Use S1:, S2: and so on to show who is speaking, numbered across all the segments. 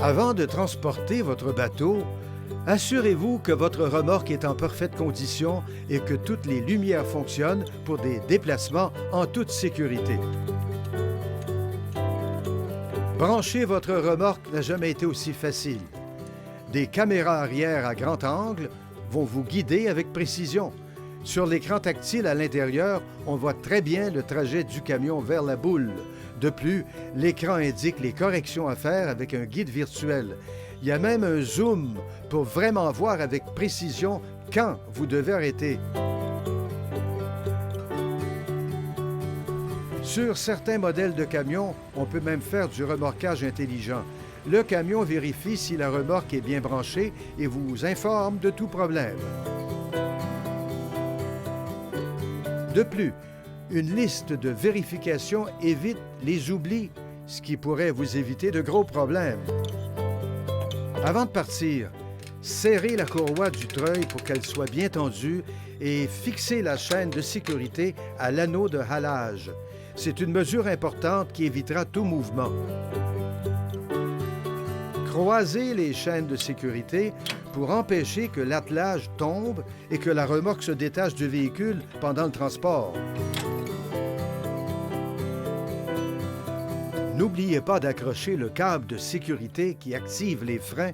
S1: Avant de transporter votre bateau, assurez-vous que votre remorque est en parfaite condition et que toutes les lumières fonctionnent pour des déplacements en toute sécurité. Brancher votre remorque n'a jamais été aussi facile. Des caméras arrière à grand angle vont vous guider avec précision. Sur l'écran tactile à l'intérieur, on voit très bien le trajet du camion vers la boule. De plus, l'écran indique les corrections à faire avec un guide virtuel. Il y a même un zoom pour vraiment voir avec précision quand vous devez arrêter. Sur certains modèles de camions, on peut même faire du remorquage intelligent. Le camion vérifie si la remorque est bien branchée et vous informe de tout problème. De plus, une liste de vérification évite les oublis, ce qui pourrait vous éviter de gros problèmes. Avant de partir, serrez la courroie du treuil pour qu'elle soit bien tendue et fixez la chaîne de sécurité à l'anneau de halage. C'est une mesure importante qui évitera tout mouvement. Croisez les chaînes de sécurité pour empêcher que l'attelage tombe et que la remorque se détache du véhicule pendant le transport. N'oubliez pas d'accrocher le câble de sécurité qui active les freins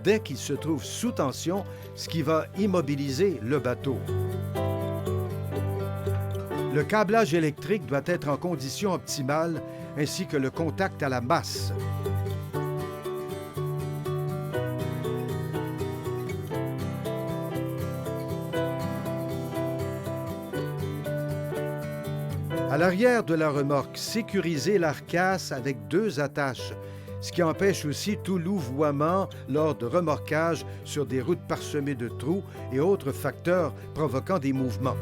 S1: dès qu'il se trouve sous tension, ce qui va immobiliser le bateau. Le câblage électrique doit être en condition optimale, ainsi que le contact à la masse. À l'arrière de la remorque, sécurisez l'arcasse avec 2 attaches, ce qui empêche aussi tout louvoiement lors de remorquage sur des routes parsemées de trous et autres facteurs provoquant des mouvements.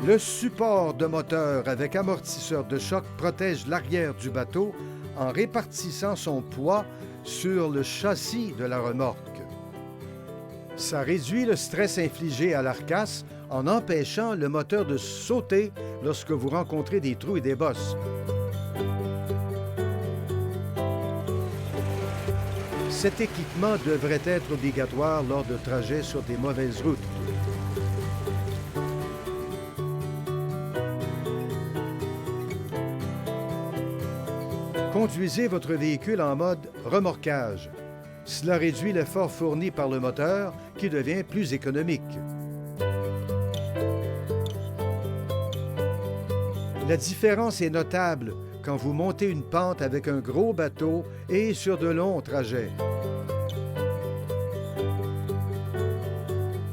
S1: Le support de moteur avec amortisseur de choc protège l'arrière du bateau en répartissant son poids sur le châssis de la remorque. Ça réduit le stress infligé à l'arcasse en empêchant le moteur de sauter lorsque vous rencontrez des trous et des bosses. Cet équipement devrait être obligatoire lors de trajets sur des mauvaises routes. Conduisez votre véhicule en mode remorquage. Cela réduit l'effort fourni par le moteur qui devient plus économique. La différence est notable quand vous montez une pente avec un gros bateau et sur de longs trajets.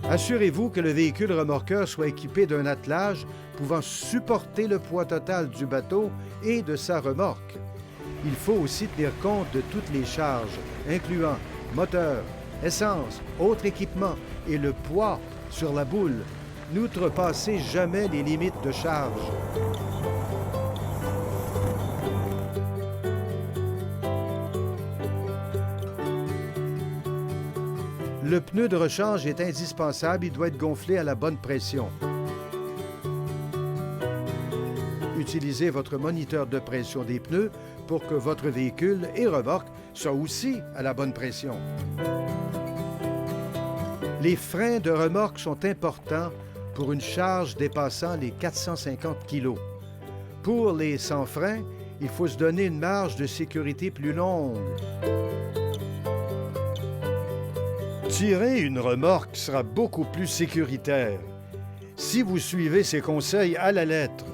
S1: Assurez-vous que le véhicule remorqueur soit équipé d'un attelage pouvant supporter le poids total du bateau et de sa remorque. Il faut aussi tenir compte de toutes les charges, incluant moteur, essence, autres équipements et le poids sur la boule. N'outrepassez jamais les limites de charge. Le pneu de rechange est indispensable, il doit être gonflé à la bonne pression. Utilisez votre moniteur de pression des pneus pour que votre véhicule et remorque soient aussi à la bonne pression. Les freins de remorque sont importants pour une charge dépassant les 450 kg. Pour les sans freins, il faut se donner une marge de sécurité plus longue. Tirer une remorque sera beaucoup plus sécuritaire si vous suivez ces conseils à la lettre.